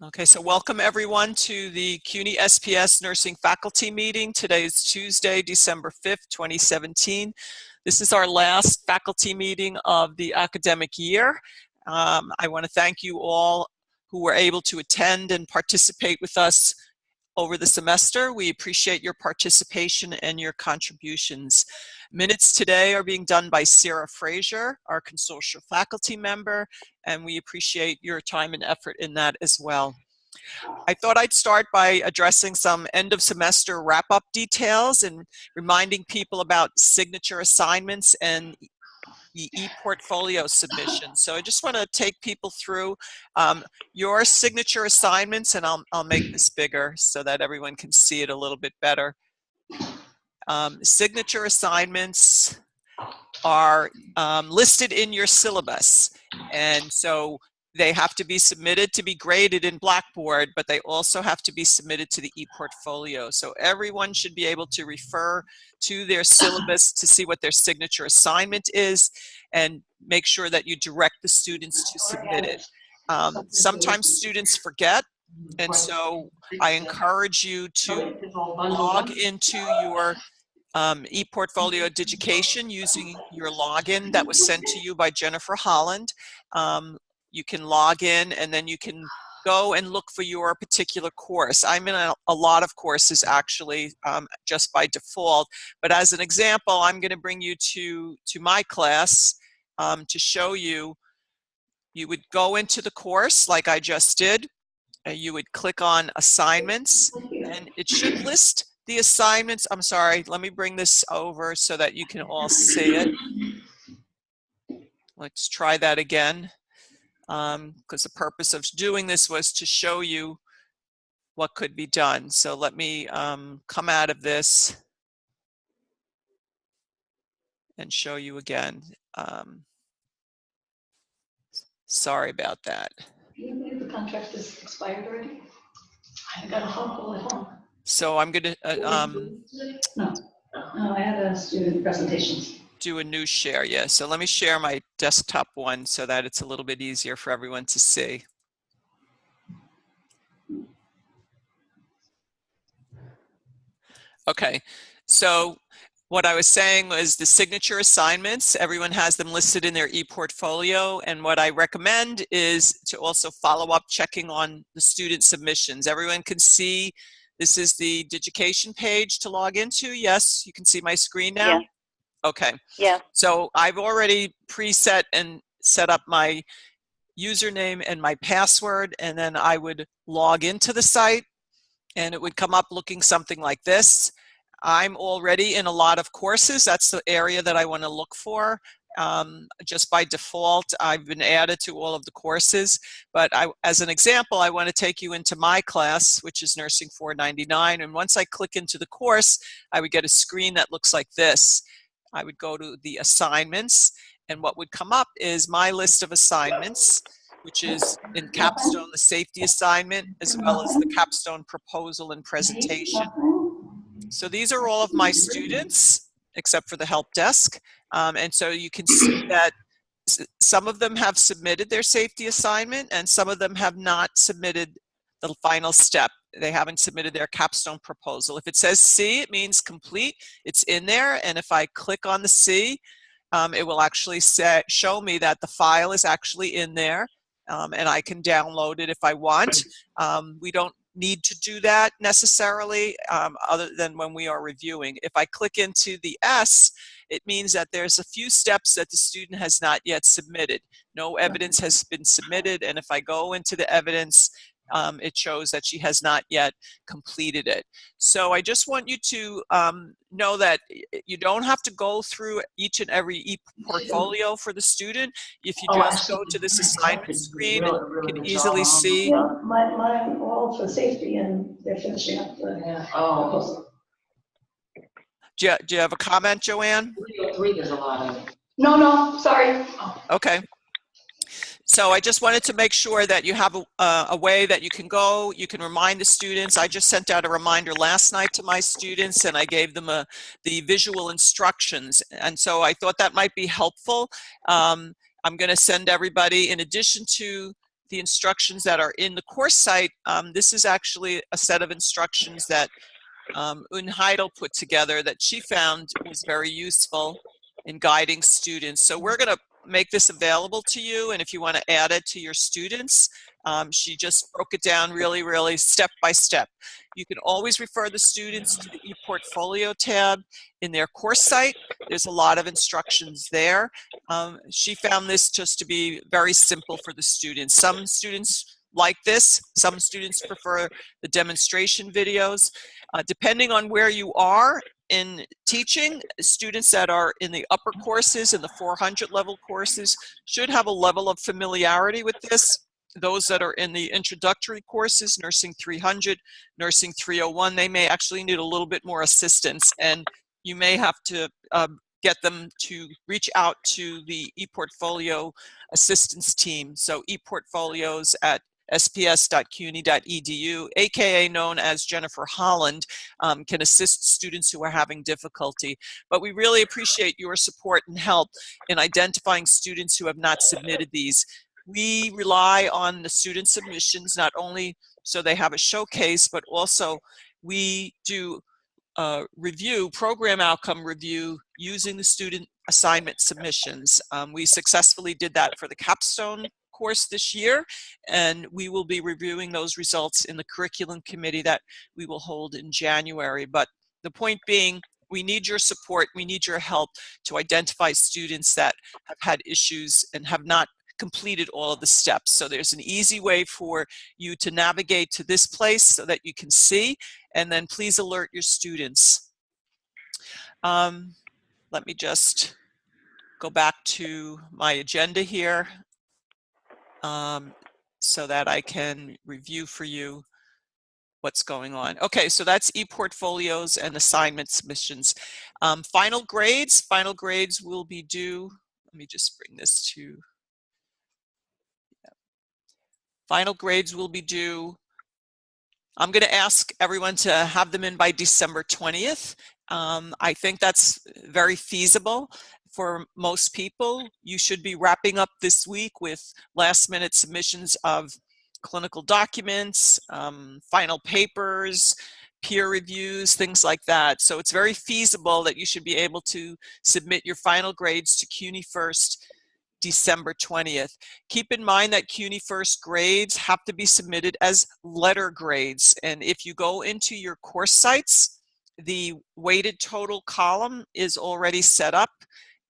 Okay, so welcome everyone to the CUNY SPS Nursing Faculty Meeting. Today is Tuesday, December 5th, 2017. This is our last faculty meeting of the academic year. I want to thank you all who were able to attend and participate with us over the semester. We appreciate your participation and your contributions. Minutes today are being done by Sarah Frazier, our consortium faculty member, and we appreciate your time and effort in that as well. I thought I'd start by addressing some end of semester wrap-up details and reminding people about signature assignments and the ePortfolio submission. So I just want to take people through your signature assignments, and I'll make this bigger so that everyone can see it a little bit better. Signature assignments are listed in your syllabus, and so they have to be submitted to be graded in Blackboard, but they also have to be submitted to the ePortfolio. So everyone should be able to refer to their syllabus to see what their signature assignment is and make sure that you direct the students to submit it. Sometimes students forget, and so I encourage you to log into your ePortfolio Education using your login that was sent to you by Jennifer Holland. You can log in and then you can go and look for your particular course. I'm in a lot of courses actually, just by default, but as an example, I'm going to bring you to my class to show you. You would go into the course like I just did, and you would click on assignments, and it should list the assignments. I'm sorry, let me bring this over so that you can all see it. Let's try that again, because the purpose of doing this was to show you what could be done. So let me come out of this and show you again. Sorry about that. Do you believe the contract is expired already? I got a phone call at home. So I'm going to No, I had a student presentations. Do a new share. Yeah, so let me share my desktop one so that it's a little bit easier for everyone to see. Okay, so what I was saying was the signature assignments, everyone has them listed in their ePortfolio, and what I recommend is to also follow up checking on the student submissions. Everyone can see this is the Digication page to log into. Yes, you can see my screen now? Yeah. Okay. Yeah. So I've already preset and set up my username and my password, and then I would log into the site and it would come up looking something like this. I'm already in a lot of courses. That's the area that I want to look for. Just by default, I've been added to all of the courses, but as an example, I want to take you into my class, which is Nursing 499, and once I click into the course, I would get a screen that looks like this. I would go to the assignments, and what would come up is my list of assignments, which is in capstone, the safety assignment, as well as the capstone proposal and presentation. So these are all of my students, except for the help desk. And so you can see that some of them have submitted their safety assignment and some of them have not submitted the final step. They haven't submitted their capstone proposal. If it says C, it means complete. It's in there. And if I click on the C, it will actually show me that the file is actually in there, and I can download it if I want. We don't need to do that necessarily, other than when we are reviewing. If I click into the S, it means that there's a few steps that the student has not yet submitted. No evidence has been submitted, and if I go into the evidence, it shows that she has not yet completed it. So I just want you to know that you don't have to go through each and every ePortfolio for the student. If you just go to this assignment screen, you can easily see. Yeah, mine all for safety, and they're finishing up the proposal. Do you have a comment, Joanne? 303, there's a lot of it. No, sorry. Okay. So I just wanted to make sure that you have a way that you can go, you can remind the students. I just sent out a reminder last night to my students, and I gave them the visual instructions. And so I thought that might be helpful. I'm going to send everybody, in addition to the instructions that are in the course site, this is actually a set of instructions that Heidel put together that she found was very useful in guiding students. So we're going to make this available to you, and if you want to add it to your students, she just broke it down really step by step. You can always refer the students to the ePortfolio tab in their course site. There's a lot of instructions there. She found this just to be very simple for the students. Some students like this, some students prefer the demonstration videos. Depending on where you are in teaching, students that are in the upper courses, in the 400 level courses, should have a level of familiarity with this. Those that are in the introductory courses, Nursing 300, Nursing 301, they may actually need a little bit more assistance, and you may have to get them to reach out to the ePortfolio assistance team. So ePortfolios at sps.cuny.edu, aka known as Jennifer Holland, can assist students who are having difficulty. But we really appreciate your support and help in identifying students who have not submitted these. We rely on the student submissions, not only so they have a showcase, but also we do program outcome review using the student assignment submissions. We successfully did that for the capstone course this year, and we will be reviewing those results in the curriculum committee that we will hold in January. But the point being, we need your support, we need your help to identify students that have had issues and have not completed all of the steps. So there's an easy way for you to navigate to this place so that you can see, and then please alert your students. Let me just go back to my agenda here so that I can review for you what's going on. Okay, so that's ePortfolios and assignment submissions. Final grades will be due, let me just bring this to, final grades will be due, I'm going to ask everyone to have them in by December 20th. I think that's very feasible for most people. You should be wrapping up this week with last-minute submissions of clinical documents, final papers, peer reviews, things like that. So it's very feasible that you should be able to submit your final grades to CUNY First December 20th. Keep in mind that CUNY First grades have to be submitted as letter grades. And if you go into your course sites, the weighted total column is already set up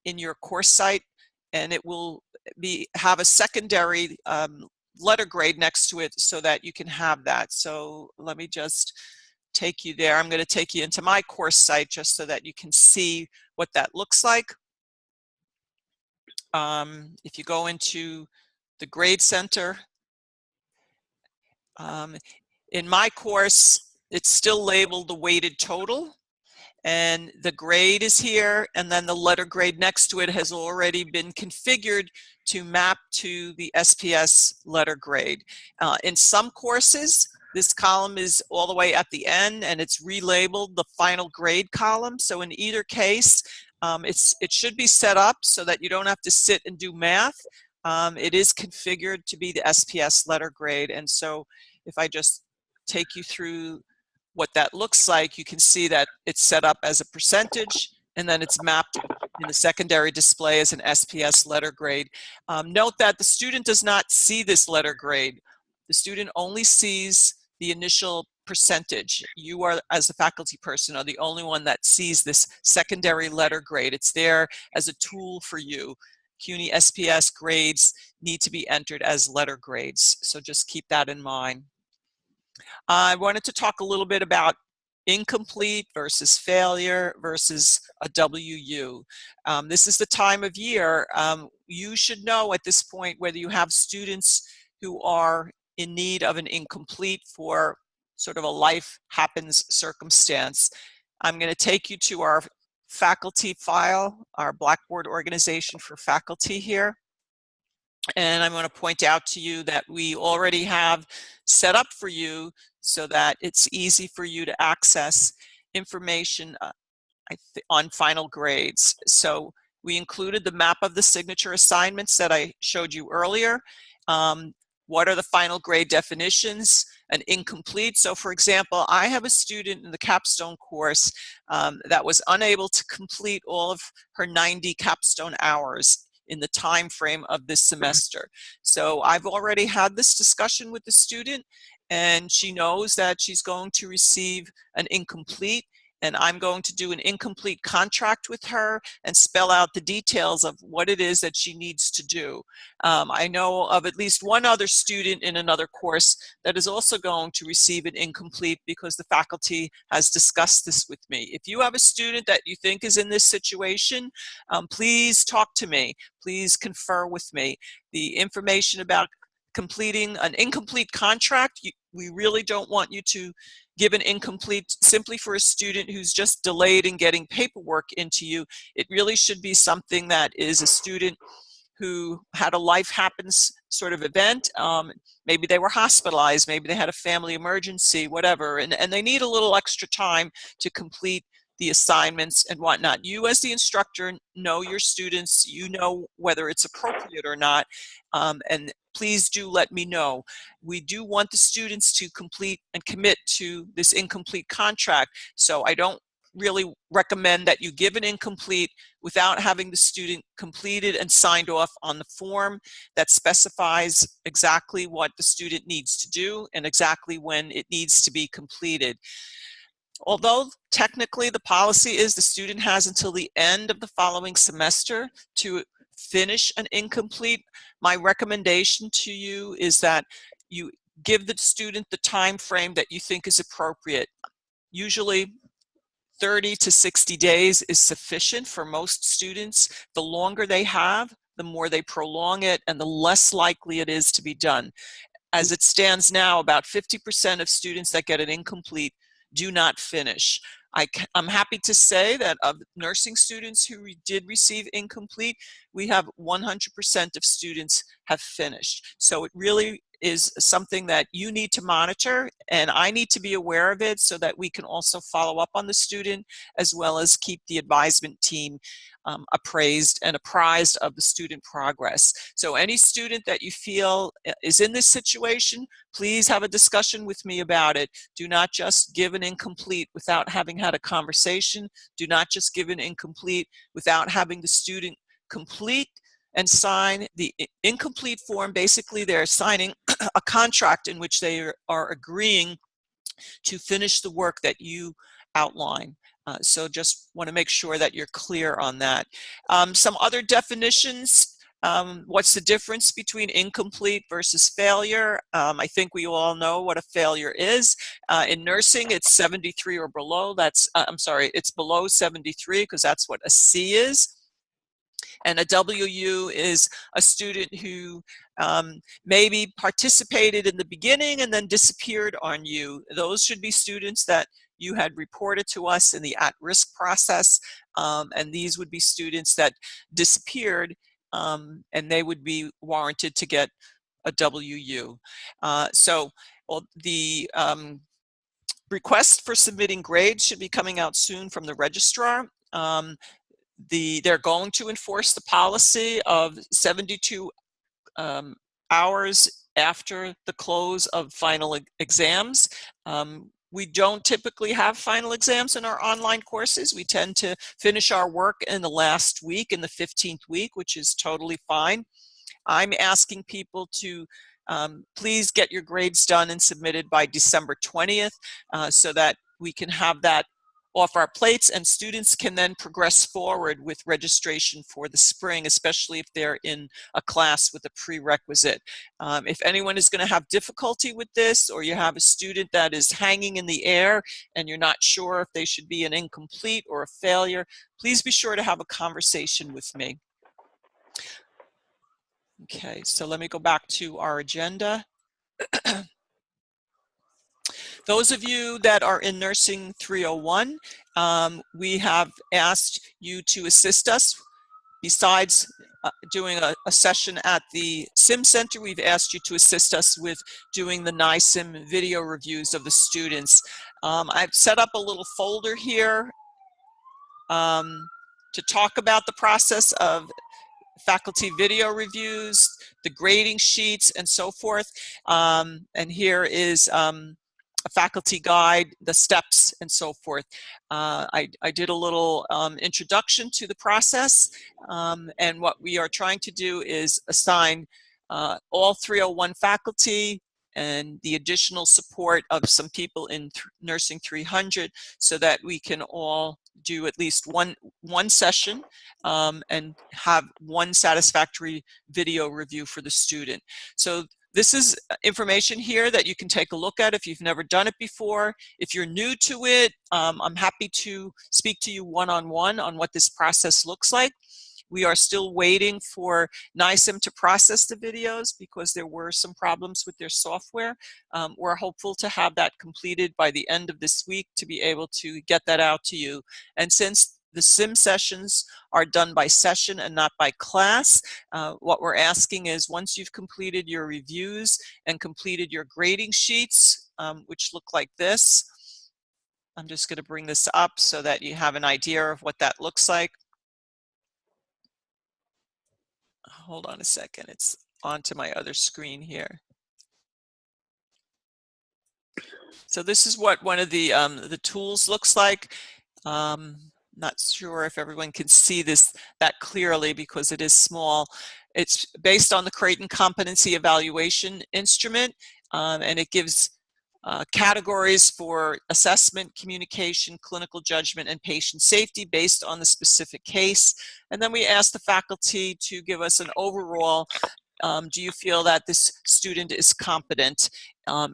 in your course site, and it will have a secondary letter grade next to it so that you can have that. So let me just take you there. I'm going to take you into my course site just so that you can see what that looks like. If you go into the grade center, in my course, it's still labeled the weighted total, and the grade is here, and then the letter grade next to it has already been configured to map to the SPS letter grade. In some courses, this column is all the way at the end, and it's relabeled the final grade column. So in either case, it should be set up so that you don't have to sit and do math. It is configured to be the SPS letter grade, and so if I just take you through what that looks like, you can see that it's set up as a percentage, and then it's mapped in the secondary display as an SPS letter grade. Note that the student does not see this letter grade. The student only sees the initial percentage. You are, as a faculty person, are the only one that sees this secondary letter grade. It's there as a tool for you. CUNY SPS grades need to be entered as letter grades, so just keep that in mind. I wanted to talk a little bit about incomplete versus failure versus a WU. This is the time of year. You should know at this point whether you have students who are in need of an incomplete for sort of a life happens circumstance. I'm going to take you to our faculty file, our Blackboard organization for faculty here. And I'm going to point out to you that we already have set up for you so that it's easy for you to access information on final grades. So we included the map of the signature assignments that I showed you earlier. what are the final grade definitions, an incomplete. So for example, I have a student in the capstone course that was unable to complete all of her 90 capstone hours in the time frame of this semester. So I've already had this discussion with the student, and she knows that she's going to receive an incomplete, and I'm going to do an incomplete contract with her and spell out the details of what it is that she needs to do. I know of at least one other student in another course that is also going to receive an incomplete because the faculty has discussed this with me. If you have a student that you think is in this situation, please talk to me. Please confer with me. The information about completing an incomplete contract, we really don't want you to give an incomplete simply for a student who's just delayed in getting paperwork into you. It really should be something that is a student who had a life happens sort of event. Maybe they were hospitalized, maybe they had a family emergency, whatever, and they need a little extra time to complete the assignments and whatnot. You as the instructor know your students, you know whether it's appropriate or not, and please do let me know. We do want the students to complete and commit to this incomplete contract, so I don't really recommend that you give an incomplete without having the student completed and signed off on the form that specifies exactly what the student needs to do and exactly when it needs to be completed. Although technically the policy is the student has until the end of the following semester to finish an incomplete, my recommendation to you is that you give the student the time frame that you think is appropriate. Usually 30 to 60 days is sufficient for most students. The longer they have, the more they prolong it and the less likely it is to be done. As it stands now, about 50% of students that get an incomplete do not finish. I'm happy to say that of nursing students who did receive incomplete, we have 100% of students have finished. So it really is something that you need to monitor, and I need to be aware of it so that we can also follow up on the student as well as keep the advisement team appraised and apprised of the student progress. So any student that you feel is in this situation, please have a discussion with me about it. Do not just give an incomplete without having had a conversation. Do not just give an incomplete without having the student complete and sign the incomplete form. Basically, they're signing a contract in which they are agreeing to finish the work that you outline. So just want to make sure that you're clear on that. Some other definitions. What's the difference between incomplete versus failure? I think we all know what a failure is. In nursing, it's 73 or below. I'm sorry, it's below 73 because that's what a C is. And a WU is a student who maybe participated in the beginning and then disappeared on you. Those should be students that you had reported to us in the at-risk process, and these would be students that disappeared, and they would be warranted to get a WU. Well, the request for submitting grades should be coming out soon from the registrar. They're going to enforce the policy of 72 hours after the close of final exams. We don't typically have final exams in our online courses. We tend to finish our work in the last week, in the 15th week, which is totally fine. I'm asking people to please get your grades done and submitted by December 20th so that we can have that off our plates and students can then progress forward with registration for the spring, especially if they're in a class with a prerequisite. If anyone is going to have difficulty with this, or you have a student that is hanging in the air and you're not sure if they should be an incomplete or a failure, please be sure to have a conversation with me. Okay, so let me go back to our agenda. Those of you that are in Nursing 301, we have asked you to assist us. Besides doing a session at the Sim Center, we've asked you to assist us with doing the NISIM video reviews of the students. I've set up a little folder here to talk about the process of faculty video reviews, the grading sheets, and so forth. And here is a faculty guide, the steps, and so forth. I did a little introduction to the process, and what we are trying to do is assign all 301 faculty and the additional support of some people in Nursing 300 so that we can all do at least one session and have one satisfactory video review for the student. So this is information here that you can take a look at if you've never done it before. If you're new to it, I'm happy to speak to you one-on-one on what this process looks like. We are still waiting for NISM to process the videos because there were some problems with their software. We're hopeful to have that completed by the end of this week to be able to get that out to you. And since the sim sessions are done by session and not by class, what we're asking is once you've completed your reviews and completed your grading sheets, which look like this, I'm just going to bring this up so that you have an idea of what that looks like. Hold on a second, it's onto my other screen here. So this is what one of the tools looks like. Not sure if everyone can see this that clearly because it is small. It's based on the Creighton Competency Evaluation Instrument, and it gives categories for assessment, communication, clinical judgment, and patient safety based on the specific case. And then we ask the faculty to give us an overall, do you feel that this student is competent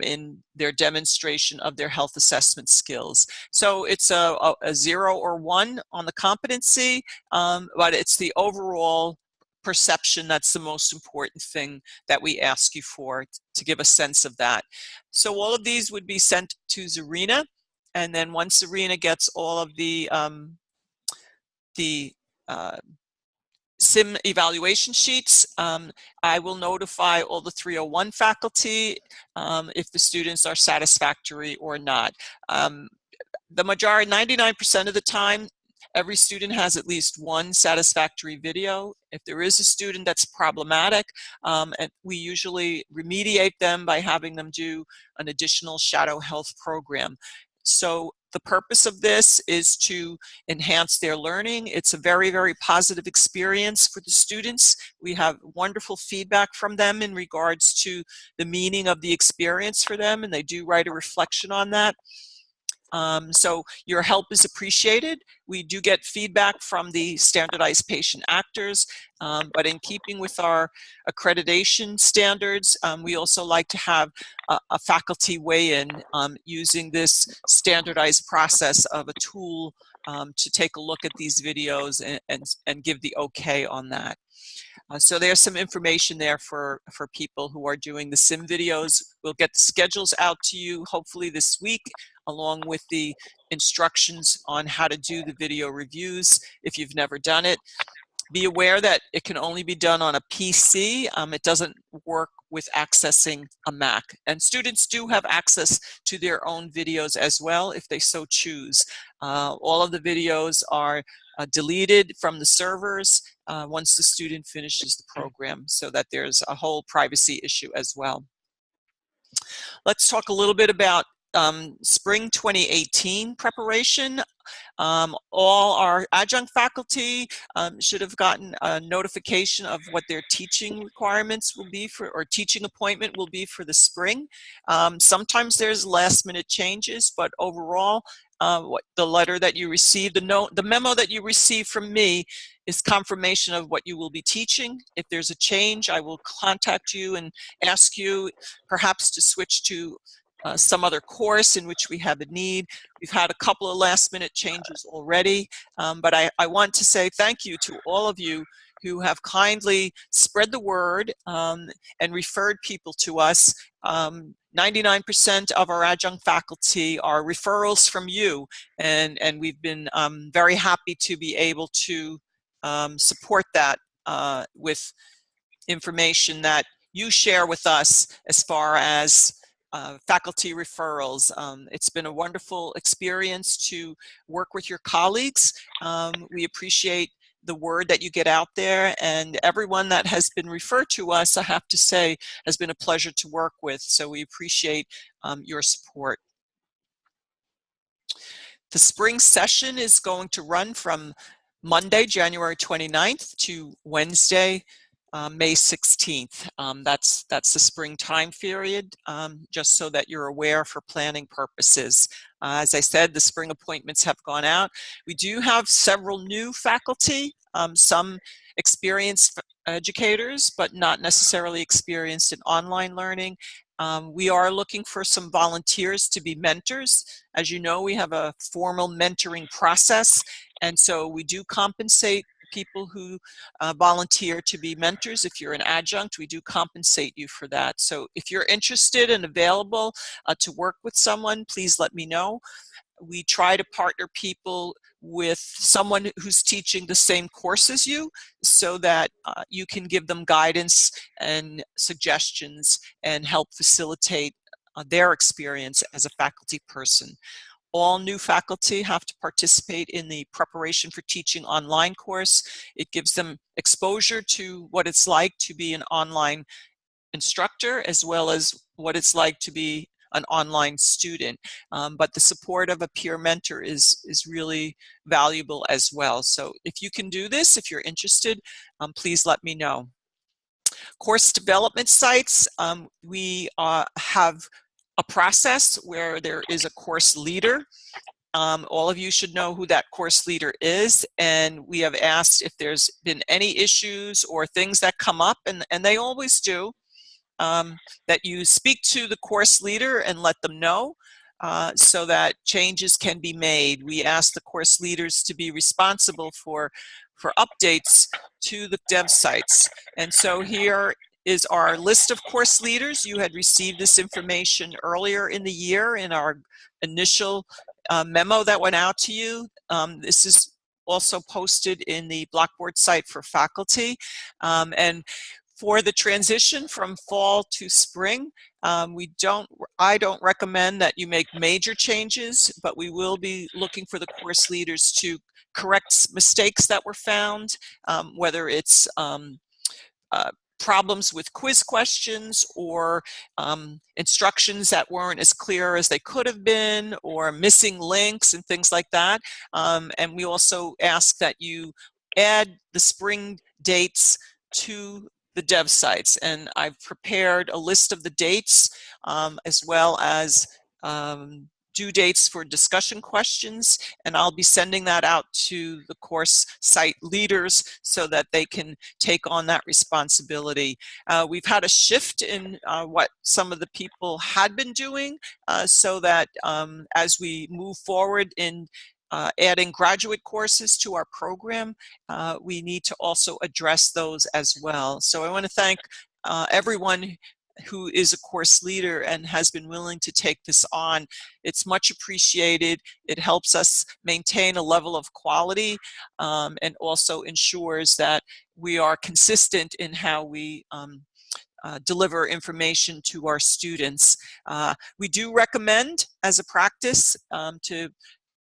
in their demonstration of their health assessment skills? So it's a 0 or 1 on the competency, but it's the overall perception that's the most important thing that we ask you for to give a sense of that. So all of these would be sent to Zarina, and then once Zarina gets all of the SIM evaluation sheets, I will notify all the 301 faculty if the students are satisfactory or not. The majority, 99% of the time, every student has at least one satisfactory video. If there is a student that's problematic, and we usually remediate them by having them do an additional shadow health program. So the purpose of this is to enhance their learning. It's a very, very positive experience for the students. We have wonderful feedback from them in regards to the meaning of the experience for them, and they do write a reflection on that. So your help is appreciated. We do get feedback from the standardized patient actors, but in keeping with our accreditation standards, we also like to have a faculty weigh-in using this standardized process of a tool to take a look at these videos and give the okay on that. So there's some information there for people who are doing the sim videos. We'll get the schedules out to you hopefully this week, along with the instructions on how to do the video reviews if you've never done it. Be aware that it can only be done on a PC. It doesn't work with accessing a Mac. And students do have access to their own videos as well if they so choose. All of the videos are deleted from the servers once the student finishes the program, so that there's a whole privacy issue as well. Let's talk a little bit about spring 2018 preparation. All our adjunct faculty should have gotten a notification of what their teaching requirements will be for, or teaching appointment will be for the spring. Sometimes there's last minute changes, but overall, the letter that you received, the memo that you received from me is confirmation of what you will be teaching. If there's a change, I will contact you and ask you perhaps to switch to some other course in which we have a need. We've had a couple of last minute changes already, but I want to say thank you to all of you who have kindly spread the word and referred people to us. 99% of our adjunct faculty are referrals from you, and we've been very happy to be able to support that with information that you share with us as far as faculty referrals. It's been a wonderful experience to work with your colleagues. We appreciate the word that you get out there, and everyone that has been referred to us, I have to say, has been a pleasure to work with. So we appreciate your support. The spring session is going to run from Monday, January 29th to Wednesday, May 16th. That's the spring time period, just so that you're aware for planning purposes. As I said, the spring appointments have gone out. We do have several new faculty, some experienced educators, but not necessarily experienced in online learning. We are looking for some volunteers to be mentors. As you know, we have a formal mentoring process, and so we do compensate people who volunteer to be mentors. If you're an adjunct, we do compensate you for that. So if you're interested and available to work with someone, please let me know. We try to partner people with someone who's teaching the same course as you, so that you can give them guidance and suggestions and help facilitate their experience as a faculty person. All new faculty have to participate in the Preparation for Teaching online course. It gives them exposure to what it's like to be an online instructor, as well as what it's like to be an online student. But the support of a peer mentor is really valuable as well. So if you can do this, if you're interested, please let me know. Course development sites, we have a process where there is a course leader. All of you should know who that course leader is, and we have asked if there's been any issues or things that come up, and they always do, that you speak to the course leader and let them know, so that changes can be made. We ask the course leaders to be responsible for updates to the dev sites. And so here is our list of course leaders. You had received this information earlier in the year in our initial memo that went out to you. This is also posted in the Blackboard site for faculty. And for the transition from fall to spring, I don't recommend that you make major changes, but we will be looking for the course leaders to correct mistakes that were found, whether it's problems with quiz questions, or instructions that weren't as clear as they could have been, or missing links and things like that. And we also ask that you add the spring dates to the dev sites. And I've prepared a list of the dates, as well as due dates for discussion questions, and I'll be sending that out to the course site leaders so that they can take on that responsibility. We've had a shift in what some of the people had been doing, so that as we move forward in adding graduate courses to our program, we need to also address those as well. So I want to thank everyone who is a course leader and has been willing to take this on. It's much appreciated. It helps us maintain a level of quality, and also ensures that we are consistent in how we deliver information to our students. We do recommend, as a practice, to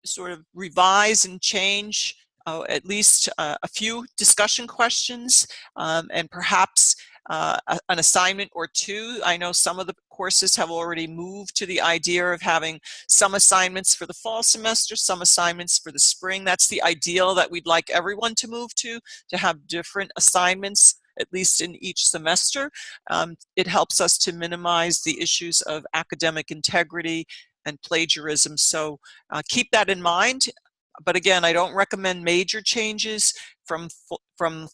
sort of revise and change at least a few discussion questions, and perhaps an assignment or two. I know some of the courses have already moved to the idea of having some assignments for the fall semester, some assignments for the spring. That's the ideal that we'd like everyone to move to have different assignments, at least in each semester. It helps us to minimize the issues of academic integrity and plagiarism. So keep that in mind. But again, I don't recommend major changes from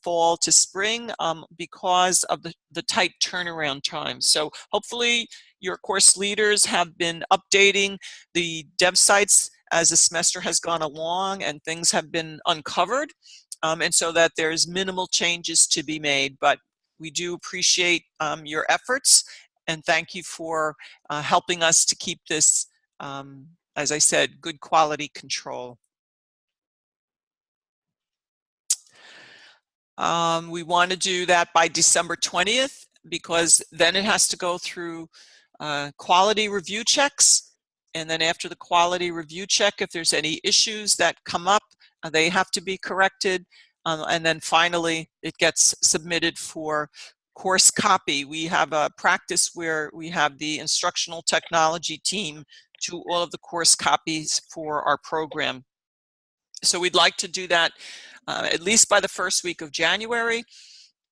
fall to spring, because of the tight turnaround time. So hopefully your course leaders have been updating the dev sites as the semester has gone along and things have been uncovered, and so that there's minimal changes to be made. But we do appreciate your efforts, and thank you for helping us to keep this, as I said, good quality control. We want to do that by December 20th, because then it has to go through quality review checks. And then after the quality review check, if there's any issues that come up, they have to be corrected. And then finally, it gets submitted for course copy. We have a practice where we have the instructional technology team do all of the course copies for our program. So we'd like to do that at least by the first week of January,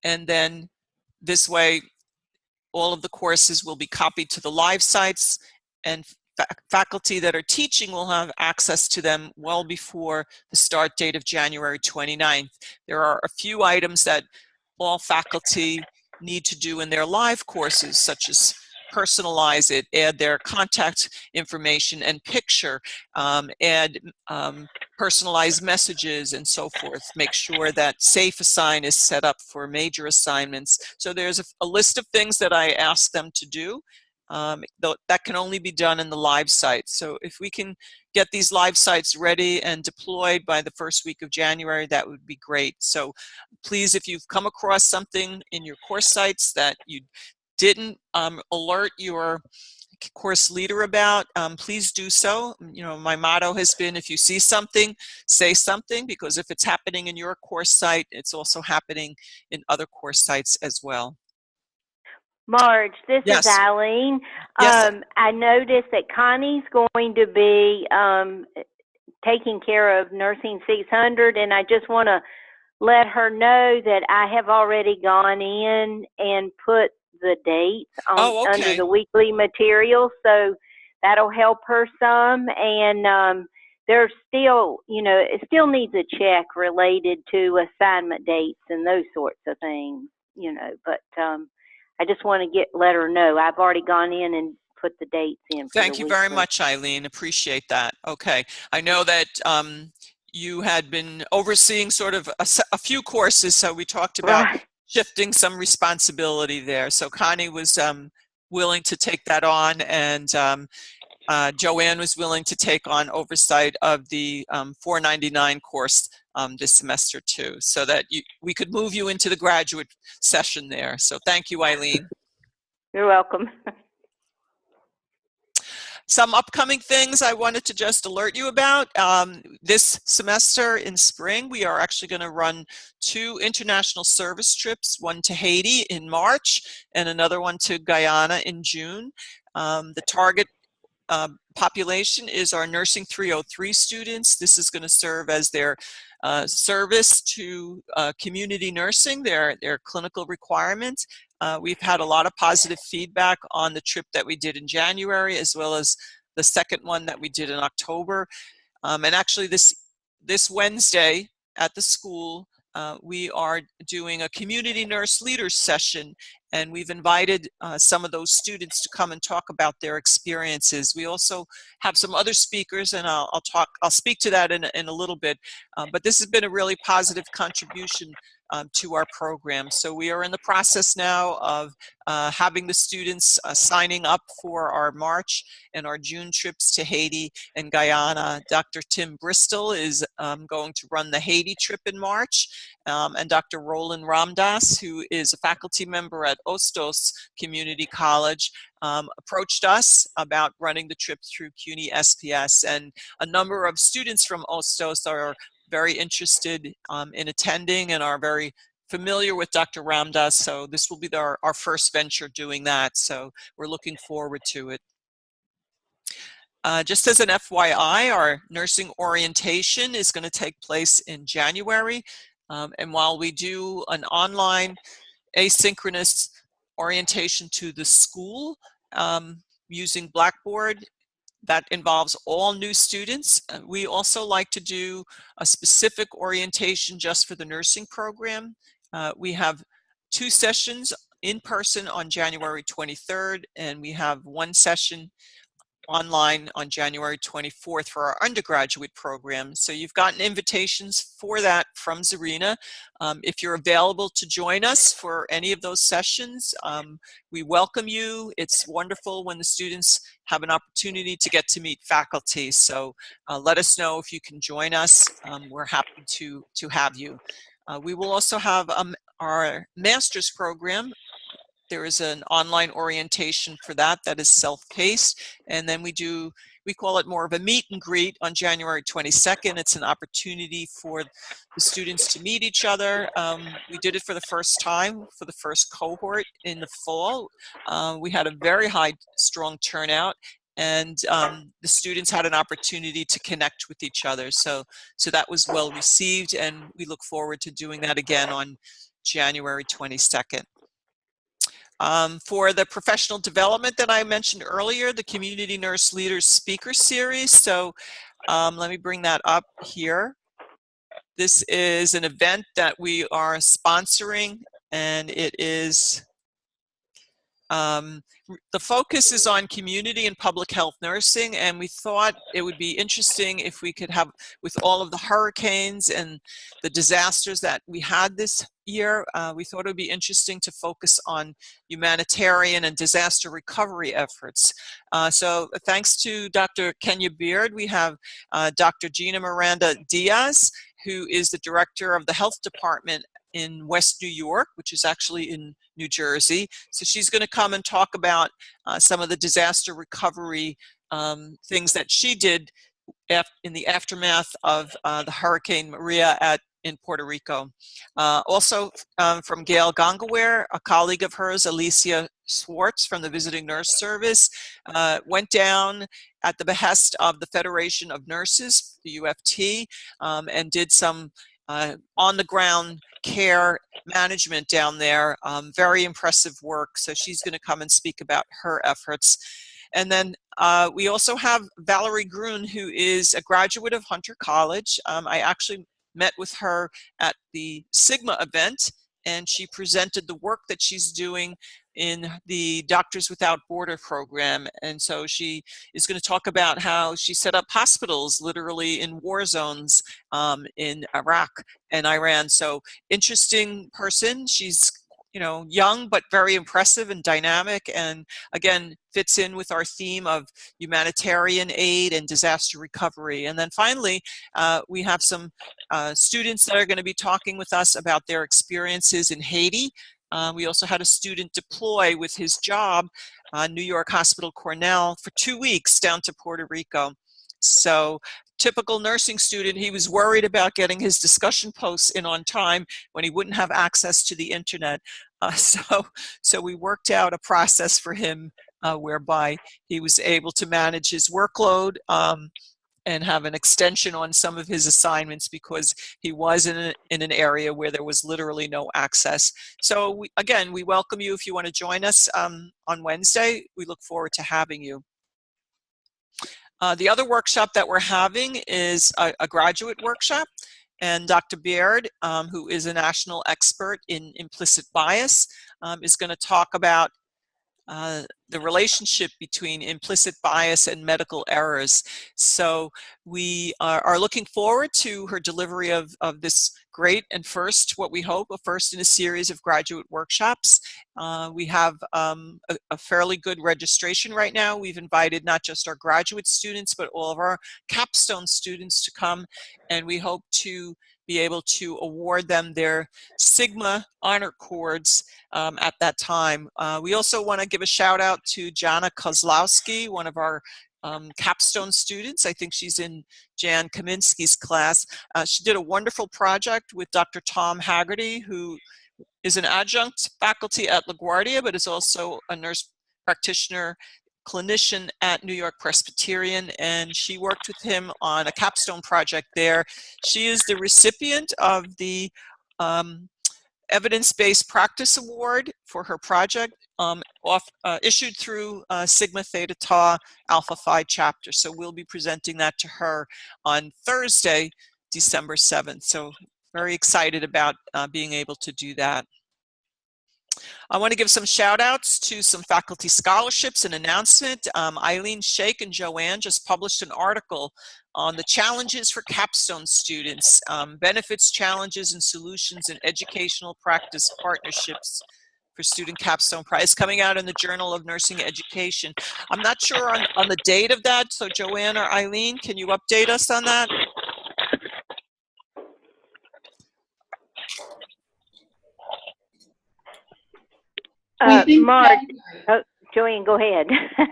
and then this way all of the courses will be copied to the live sites, and faculty that are teaching will have access to them well before the start date of January 29th. There are a few items that all faculty need to do in their live courses, such as personalize it, add their contact information and picture, add personalized messages and so forth. Make sure that Safe Assign is set up for major assignments. So there's a list of things that I ask them to do. That can only be done in the live site. So if we can get these live sites ready and deployed by the first week of January, that would be great. So please, if you've come across something in your course sites that you didn't alert your course leader about, please do so. You know, my motto has been, if you see something, say something, because if it's happening in your course site, it's also happening in other course sites as well. Marge, this is Yes. Eileen. Yes. I noticed that Connie's going to be taking care of Nursing 600, and I just want to let her know that I have already gone in and put the dates on under the weekly material, so that'll help her some. And there's still, you know, it still needs a check related to assignment dates and those sorts of things, you know, but I just want to let her know I've already gone in and put the dates in. Thank you very much, Eileen. Appreciate that. Okay. I know that you had been overseeing sort of a few courses, so we talked about shifting some responsibility there. So Connie was willing to take that on, and Joanne was willing to take on oversight of the 499 course this semester too, so that we could move you into the graduate session there. So thank you, Eileen. You're welcome. Some upcoming things I wanted to just alert you about. This semester in spring, we are actually going to run 2 international service trips, one to Haiti in March and another one to Guyana in June. The target population is our Nursing 303 students. This is going to serve as their service to community nursing, their clinical requirements. We've had a lot of positive feedback on the trip that we did in January, as well as the second one that we did in October. And actually this Wednesday at the school, we are doing a community nurse leaders session, and we've invited some of those students to come and talk about their experiences. We also have some other speakers, and I'll speak to that in a little bit, but this has been a really positive contribution to our program. So we are in the process now of having the students signing up for our March and our June trips to Haiti and Guyana. Dr. Tim Bristol is going to run the Haiti trip in March, and Dr. Roland Ramdas, who is a faculty member at Ostos Community College, approached us about running the trip through CUNY SPS, and a number of students from Ostos are very interested in attending and are very familiar with Dr. Ramdas, so this will be our first venture doing that, so we're looking forward to it. Just as an FYI, our nursing orientation is going to take place in January, and while we do an online asynchronous orientation to the school using Blackboard, that involves all new students. We also like to do a specific orientation just for the nursing program. We have 2 sessions in person on January 23rd, and we have 1 session online on January 24th for our undergraduate program. So you've gotten invitations for that from Zarina. If you're available to join us for any of those sessions, we welcome you. It's wonderful when the students have an opportunity to get to meet faculty. So let us know if you can join us. We're happy to have you. We will also have our master's program There is an online orientation for that is self-paced. And then we call it more of a meet and greet on January 22nd. It's an opportunity for the students to meet each other. We did it for the first time for the first cohort in the fall. We had a very high, strong turnout, and the students had an opportunity to connect with each other. So that was well received, and we look forward to doing that again on January 22nd. For the professional development that I mentioned earlier, the Community Nurse Leaders Speaker Series. So let me bring that up here. This is an event that we are sponsoring, and it is the focus is on community and public health nursing, and we thought it would be interesting if we could have, with all of the hurricanes and the disasters that we had this year, we thought it would be interesting to focus on humanitarian and disaster recovery efforts. So thanks to Dr. Kenya Beard, we have Dr. Gina Miranda Diaz, who is the director of the health department in West New York, which is actually in New Jersey. So she's going to come and talk about some of the disaster recovery things that she did in the aftermath of the Hurricane Maria in Puerto Rico. Also from Gail Gongaware, a colleague of hers, Alicia Swartz from the Visiting Nurse Service, went down at the behest of the Federation of Nurses, the UFT, and did some on-the-ground care management down there. Very impressive work. So she's going to come and speak about her efforts. And then we also have Valerie Grun, who is a graduate of Hunter College. I actually met with her at the Sigma event, and she presented the work that she's doing in the Doctors Without Border program. And so she is going to talk about how she set up hospitals literally in war zones in Iraq and Iran. So interesting person. She's young but very impressive and dynamic, and again fits in with our theme of humanitarian aid and disaster recovery. And then finally, we have some students that are going to be talking with us about their experiences in Haiti. We also had a student deploy with his job, New York Hospital Cornell, for 2 weeks down to Puerto Rico. So typical nursing student, he was worried about getting his discussion posts in on time when he wouldn't have access to the internet. So we worked out a process for him whereby he was able to manage his workload and have an extension on some of his assignments because he was in an area where there was literally no access. So again, we welcome you if you want to join us on Wednesday. We look forward to having you. The other workshop that we're having is a graduate workshop, and Dr. Beard, who is a national expert in implicit bias, is going to talk about the relationship between implicit bias and medical errors. So we are looking forward to her delivery of this great and what we hope, a first in a series of graduate workshops. We have a fairly good registration right now. We've invited not just our graduate students, but all of our capstone students to come, and we hope to be able to award them their Sigma honor cords at that time. We also want to give a shout out to Jana Kozlowski, one of our capstone students. I think she's in Jan Kaminsky's class. She did a wonderful project with Dr. Tom Haggerty, who is an adjunct faculty at LaGuardia, but is also a nurse practitioner clinician at New York Presbyterian, and she worked with him on a capstone project there. She is the recipient of the Evidence-Based Practice Award for her project, issued through Sigma Theta Tau Alpha Phi chapter. So we'll be presenting that to her on Thursday, December 7th. So very excited about being able to do that. I want to give some shout outs to some faculty scholarships and announcement. Eileen Shake and Joanne just published an article on the challenges for capstone students, benefits, challenges, and solutions in educational practice partnerships for student capstone prize, coming out in the Journal of Nursing Education. I'm not sure on the date of that, so Joanne or Eileen, can you update us on that? We think Mark, January. Joanne, go ahead.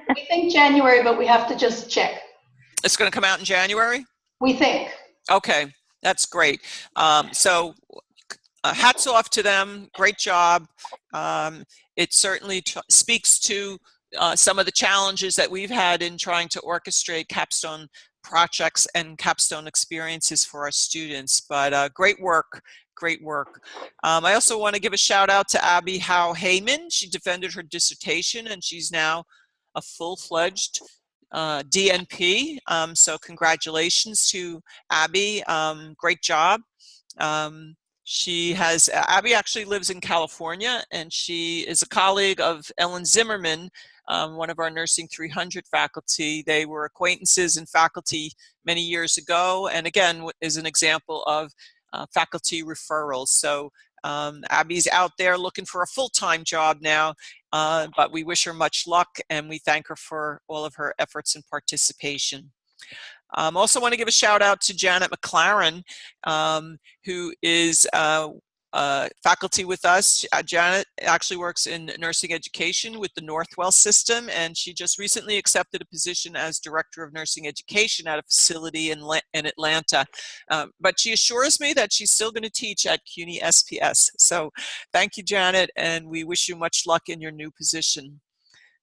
We think January, but we have to just check. It's going to come out in January? We think. Okay, that's great. So hats off to them. Great job. It certainly speaks to some of the challenges that we've had in trying to orchestrate capstone projects and capstone experiences for our students. But great work, great work. I also want to give a shout out to Abby Howe-Heyman. She defended her dissertation and she's now a full-fledged DNP. So congratulations to Abby. Great job. Abby actually lives in California, and she is a colleague of Ellen Zimmerman, one of our Nursing 300 faculty. They were acquaintances in faculty many years ago, and again, is an example of faculty referrals. So Abby's out there looking for a full-time job now, but we wish her much luck, and we thank her for all of her efforts and participation. Also want to give a shout out to Janet McLaren, who is faculty with us. Janet actually works in nursing education with the Northwell system, and she just recently accepted a position as Director of Nursing Education at a facility in Atlanta. But she assures me that she's still going to teach at CUNY SPS. So thank you, Janet, and we wish you much luck in your new position.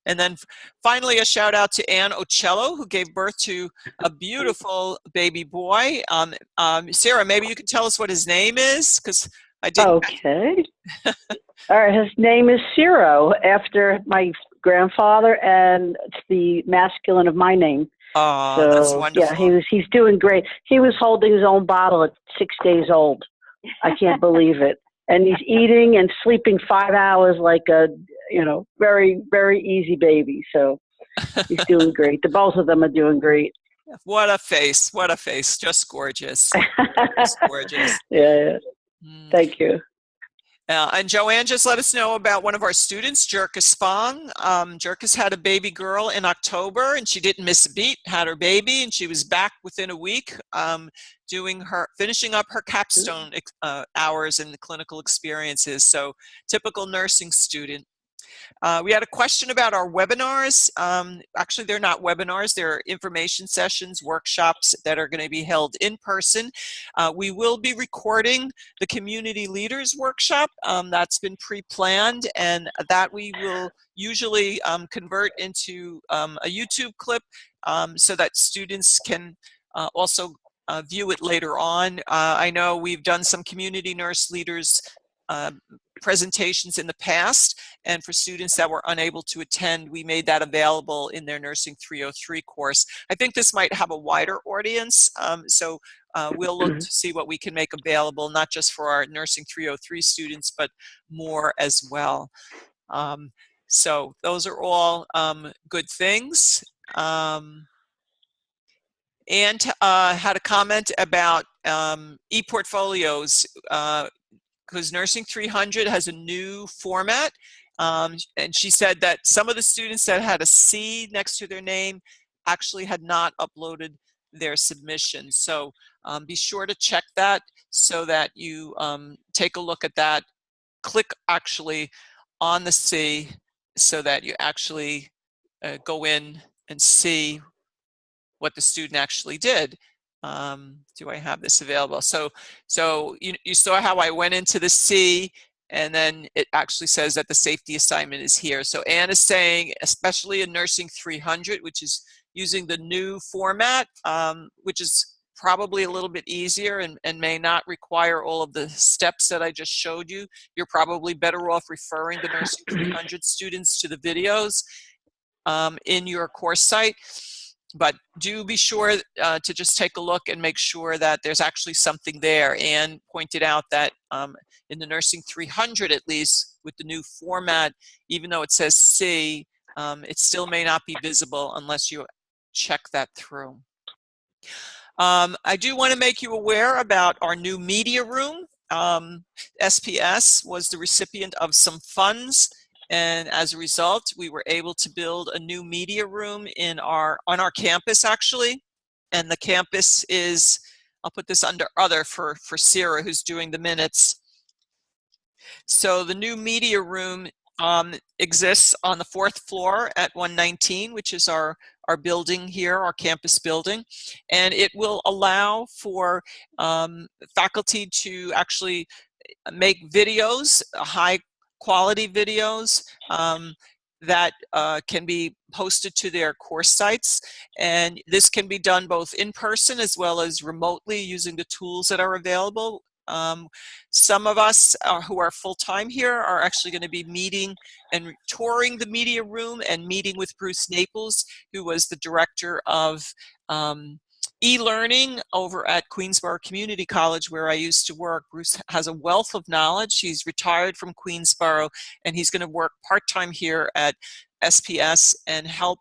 And then finally, a shout out to Ann Ocello, who gave birth to a beautiful baby boy. Sarah, maybe you can tell us what his name is, because I didn't. Okay. All right, his name is Ciro, after my grandfather, and it's the masculine of my name. Oh, so, that's wonderful. Yeah, he's doing great. He was holding his own bottle at 6 days old. I can't believe it. And he's eating and sleeping 5 hours like a, very, very easy baby. So he's doing great. The both of them are doing great. What a face. What a face. Just gorgeous. Just gorgeous. Yeah. Thank you. And Joanne just let us know about one of our students, Jerkis Fong. Jerkis had a baby girl in October, and she didn't miss a beat, had her baby, and she was back within a week finishing up her capstone hours in the clinical experiences. So typical nursing student. We had a question about our webinars. Actually, they're not webinars. They're information sessions, workshops that are going to be held in person. We will be recording the Community Leaders Workshop. That's been pre-planned, and that we will usually convert into a YouTube clip so that students can also view it later on. I know we've done some community nurse leaders presentations in the past, and for students that were unable to attend, we made that available in their Nursing 303 course. I think this might have a wider audience, so we'll look to see what we can make available, not just for our Nursing 303 students, but more as well. So those are all good things. And had a comment about Eportfolios, because Nursing 300 has a new format, and she said that some of the students that had a C next to their name actually had not uploaded their submission. So be sure to check that so that you take a look at that. Click actually on the C so that you actually go in and see what the student actually did. Do I have this available? So you saw how I went into the C, and then it actually says that the safety assignment is here. So Anne is saying, especially in Nursing 300, which is using the new format, which is probably a little bit easier and may not require all of the steps that I just showed you. You're probably better off referring the Nursing 300 students to the videos in your course site. But do be sure to just take a look and make sure that there's actually something there. Anne pointed out that in the Nursing 300, at least, with the new format, even though it says C, it still may not be visible unless you check that through. I do want to make you aware about our new media room. SPS was the recipient of some funds, and as a result, we were able to build a new media room on our campus, actually. And the campus is, I'll put this under other for Sarah, who's doing the minutes. So the new media room exists on the 4th floor at 119, which is our building here, our campus building. And it will allow for faculty to actually make videos, high quality videos, that can be posted to their course sites. And this can be done both in person as well as remotely using the tools that are available. Some of us who are full-time here are actually going to be meeting and touring the media room and meeting with Bruce Naples, who was the director of e-learning over at Queensborough Community College, where I used to work. Bruce has a wealth of knowledge. He's retired from Queensborough, and he's going to work part-time here at SPS and help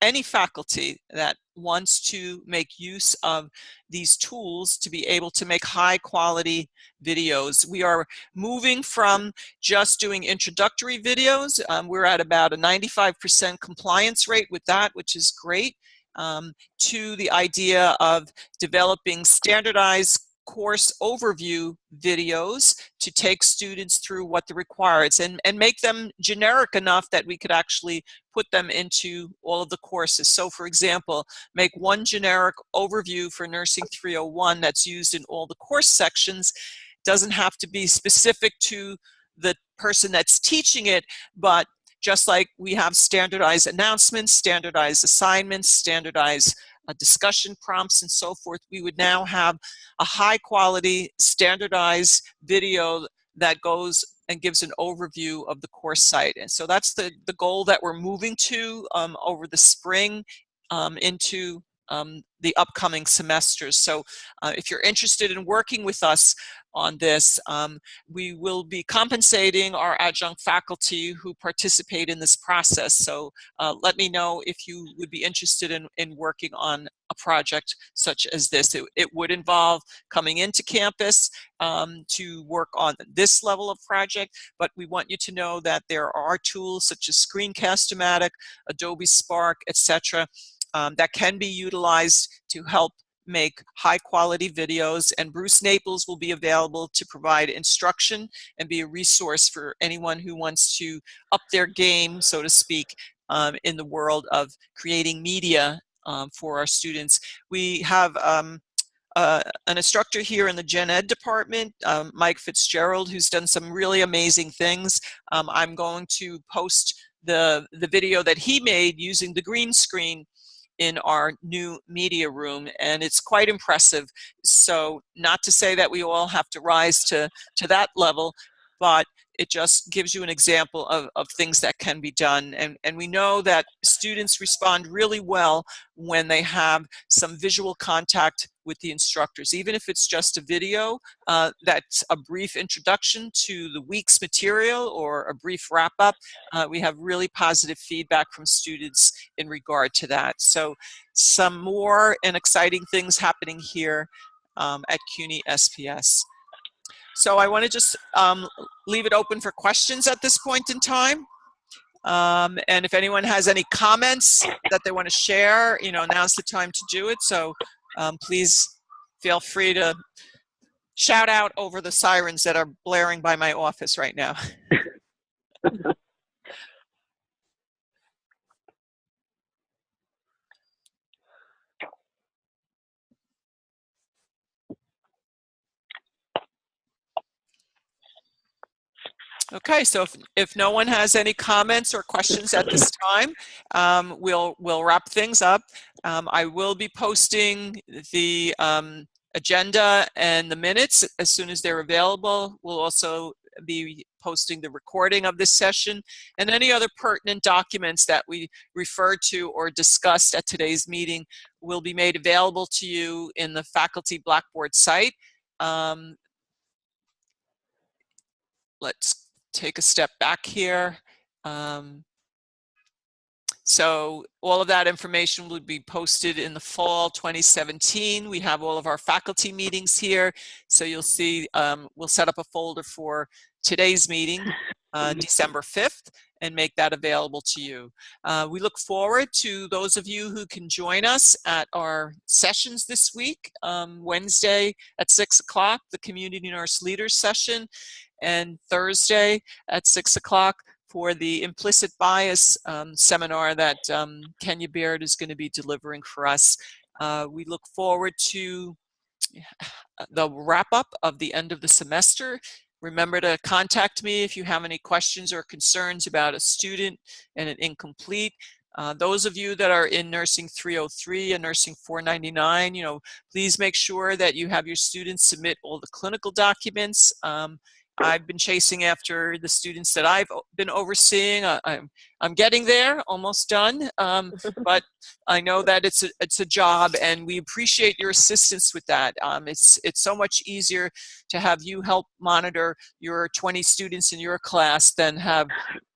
any faculty that wants to make use of these tools to be able to make high quality videos. We are moving from just doing introductory videos. We're at about a 95% compliance rate with that, which is great, to the idea of developing standardized course overview videos to take students through what the requirements and make them generic enough that we could actually put them into all of the courses. So for example, make one generic overview for Nursing 301 that's used in all the course sections. Doesn't have to be specific to the person that's teaching it, but just like we have standardized announcements, standardized assignments, standardized discussion prompts and so forth, we would now have a high quality standardized video that goes and gives an overview of the course site. And so that's the goal that we're moving to over the spring into the upcoming semesters. So if you're interested in working with us on this, we will be compensating our adjunct faculty who participate in this process. So let me know if you would be interested in working on a project such as this. It would involve coming into campus to work on this level of project, but we want you to know that there are tools such as Screencast-O-Matic, Adobe Spark, etc., that can be utilized to help make high quality videos, and Bruce Naples will be available to provide instruction and be a resource for anyone who wants to up their game, so to speak, in the world of creating media for our students. We have an instructor here in the Gen Ed department, Mike Fitzgerald, who's done some really amazing things. I'm going to post the video that he made using the green screen in our new media room, and it's quite impressive. So not to say that we all have to rise to that level, but it just gives you an example of things that can be done. And we know that students respond really well when they have some visual contact with the instructors, even if it's just a video that's a brief introduction to the week's material or a brief wrap-up. We have really positive feedback from students in regard to that. So some more and exciting things happening here at CUNY SPS. So I want to just leave it open for questions at this point in time. And if anyone has any comments that they want to share, now's the time to do it. So please feel free to shout out over the sirens that are blaring by my office right now. Okay, so if no one has any comments or questions at this time, we'll wrap things up. I will be posting the agenda and the minutes as soon as they're available. We'll also be posting the recording of this session and any other pertinent documents that we referred to or discussed at today's meeting will be made available to you in the faculty Blackboard site. Let's take a step back here. So all of that information will be posted in the fall 2017. We have all of our faculty meetings here. So you'll see, we'll set up a folder for today's meeting, December 5th, and make that available to you. We look forward to those of you who can join us at our sessions this week. Wednesday at 6 o'clock, the Community Nurse Leaders session, and Thursday at 6 o'clock for the implicit bias seminar that Kenya Baird is going to be delivering for us. We look forward to the wrap up of the end of the semester. Remember to contact me if you have any questions or concerns about a student and an incomplete. Those of you that are in Nursing 303 and Nursing 499, please make sure that you have your students submit all the clinical documents. I've been chasing after the students that I've been overseeing. I'm getting there, almost done, but I know that it's a job, and we appreciate your assistance with that. It's so much easier to have you help monitor your 20 students in your class than have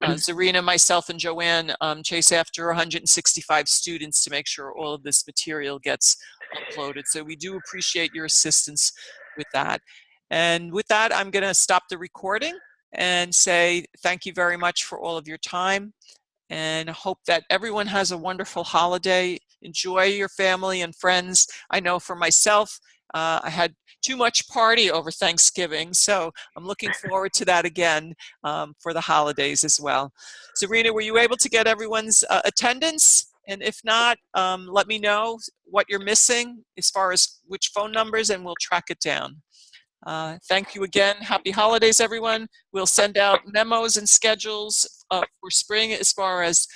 Zarina, myself, and Joanne chase after 165 students to make sure all of this material gets uploaded. So we do appreciate your assistance with that. And with that, I'm going to stop the recording and say thank you very much for all of your time, and hope that everyone has a wonderful holiday. Enjoy your family and friends. I know for myself, I had too much party over Thanksgiving, so I'm looking forward to that again for the holidays as well. Serena, were you able to get everyone's attendance? And if not, let me know what you're missing as far as which phone numbers, and we'll track it down. Thank you again. Happy holidays, everyone. We'll send out memos and schedules for spring as far as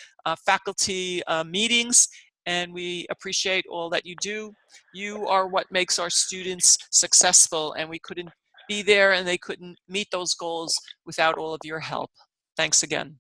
faculty meetings, and we appreciate all that you do. You are what makes our students successful, and we couldn't be there and they couldn't meet those goals without all of your help. Thanks again.